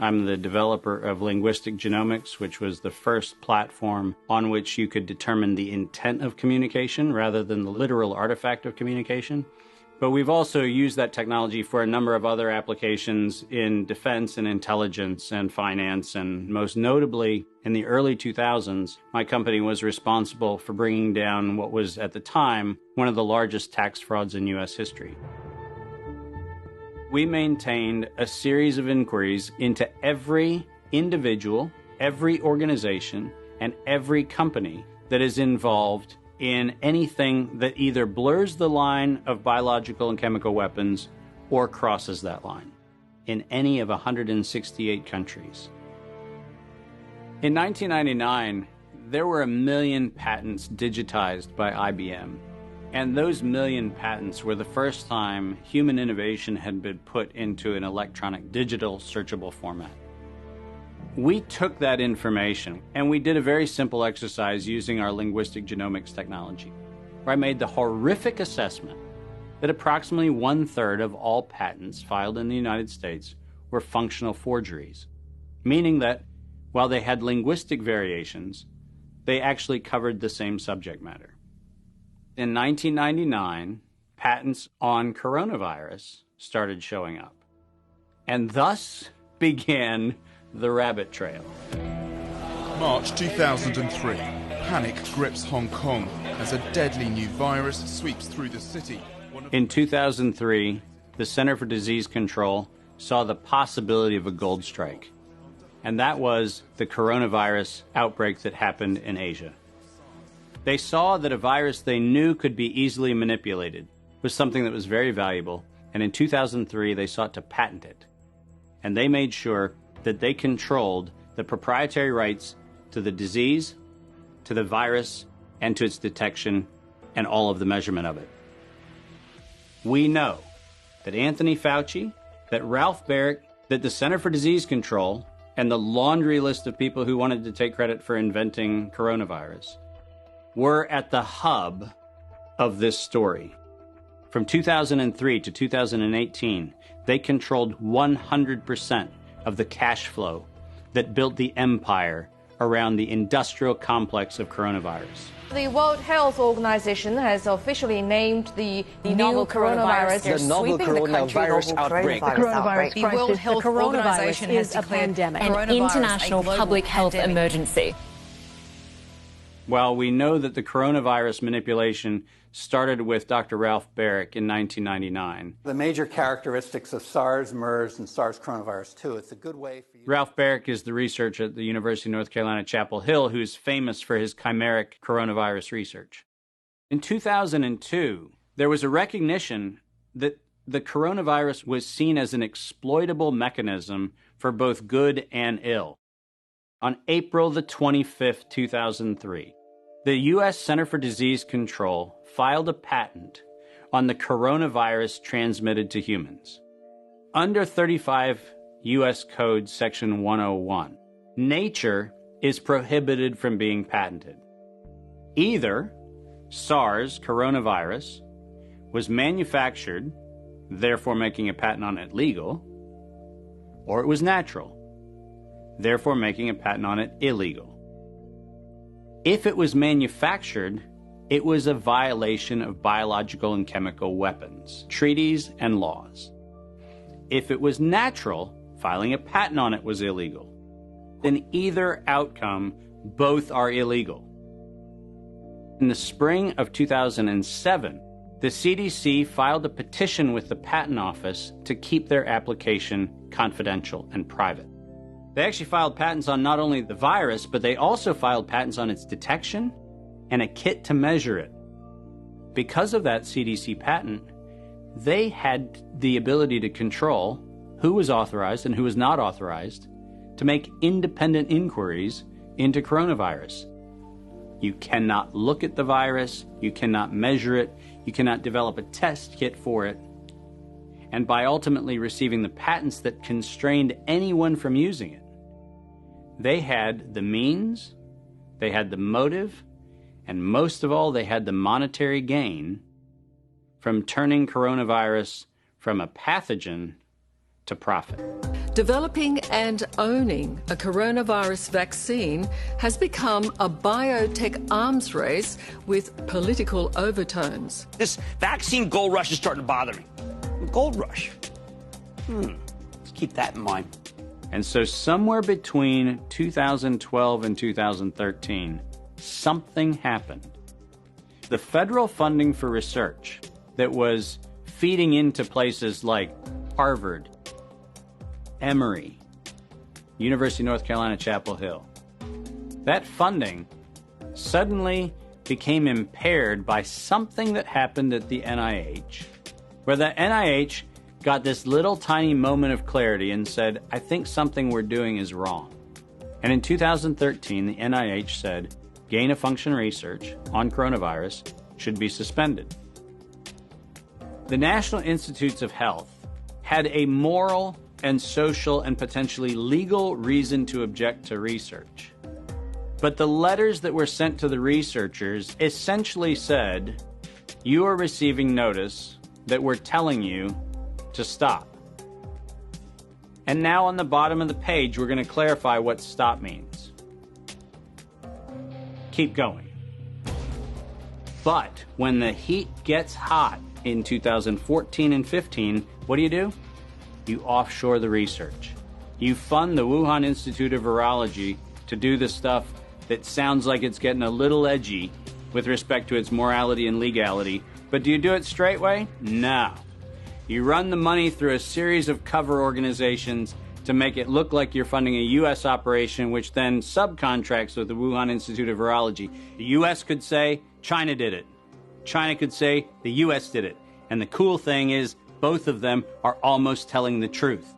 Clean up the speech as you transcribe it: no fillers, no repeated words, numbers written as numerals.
I'm the developer of Linguistic Genomics, which was the first platform on which you could determine the intent of communication rather than the literal artifact of communication. But we've also used that technology for a number of other applications in defense and intelligence and finance, and most notably, in the early 2000s, my company was responsible for bringing down what was, at the time, one of the largest tax frauds in U.S. history. We maintained a series of inquiries into every individual, every organization, and every company that is involved in anything that either blurs the line of biological and chemical weapons or crosses that line in any of 168 countries. In 1999, there were 1 million patents digitized by IBM, and those 1 million patents were the first time human innovation had been put into an electronic digital searchable format. We took that information and we did a very simple exercise using our linguistic genomics technology, where I made the horrific assessment that approximately 1/3 of all patents filed in the United States were functional forgeries, meaning that while they had linguistic variations, they actually covered the same subject matter. In 1999, patents on coronavirus started showing up, and thus began the rabbit trail. March 2003. Panic grips Hong Kong as a deadly new virus sweeps through the city. In 2003, the Center for Disease Control saw the possibility of a gold strike, and that was the coronavirus outbreak that happened in Asia. They saw that a virus they knew could be easily manipulated was something that was very valuable, and in 2003 they sought to patent it. And they made sure that they controlled the proprietary rights to the disease, to the virus, and to its detection, and all of the measurement of it. We know that Anthony Fauci, that Ralph Baric, that the Center for Disease Control, and the laundry list of people who wanted to take credit for inventing coronavirus were at the hub of this story. From 2003 to 2018, they controlled 100% of the cash flow that built the empire around the industrial complex of coronavirus. The World Health Organization has officially named the novel coronavirus the novel coronavirus outbreak. The World Health Organization has declared an international public health emergency. While we know that the coronavirus manipulation started with Dr. Ralph Baric in 1999. The major characteristics of SARS, MERS, and SARS coronavirus 2, it's a good way for you... Ralph Baric is the researcher at the University of North Carolina, Chapel Hill, who's famous for his chimeric coronavirus research. In 2002, there was a recognition that the coronavirus was seen as an exploitable mechanism for both good and ill. On April the 25th, 2003, the U.S. Center for Disease Control filed a patent on the coronavirus transmitted to humans. Under 35 U.S. Code Section 101, nature is prohibited from being patented. Either SARS coronavirus was manufactured, therefore making a patent on it legal, or it was natural, therefore making a patent on it illegal. If it was manufactured, it was a violation of biological and chemical weapons, treaties, and laws. If it was natural, filing a patent on it was illegal. In either outcome, both are illegal. In the spring of 2007, the CDC filed a petition with the Patent Office to keep their application confidential and private. They actually filed patents on not only the virus, but they also filed patents on its detection and a kit to measure it. Because of that CDC patent, they had the ability to control who was authorized and who was not authorized to make independent inquiries into coronavirus. You cannot look at the virus, you cannot measure it, you cannot develop a test kit for it. And by ultimately receiving the patents that constrained anyone from using it, they had the means, they had the motive, and most of all, they had the monetary gain from turning coronavirus from a pathogen to profit. Developing and owning a coronavirus vaccine has become a biotech arms race with political overtones. This vaccine gold rush is starting to bother me. Gold rush. Let's keep that in mind. And so somewhere between 2012 and 2013, something happened. The federal funding for research that was feeding into places like Harvard, Emory, University of North Carolina, Chapel Hill, that funding suddenly became impaired by something that happened at the NIH, where the NIH got this little tiny moment of clarity and said, I think something we're doing is wrong. And in 2013, the NIH said, gain-of-function research on coronavirus should be suspended. The National Institutes of Health had a moral and social and potentially legal reason to object to research. But the letters that were sent to the researchers essentially said, you are receiving notice that we're telling you to stop. And now on the bottom of the page, we're going to clarify what stop means. Keep going. But when the heat gets hot in 2014 and 15, what do? You offshore the research. You fund the Wuhan Institute of Virology to do the stuff that sounds like it's getting a little edgy with respect to its morality and legality. But do you do it straight way? No. You run the money through a series of cover organizations to make it look like you're funding a U.S. operation, which then subcontracts with the Wuhan Institute of Virology. The U.S. could say, China did it. China could say, the U.S. did it. And the cool thing is, both of them are almost telling the truth.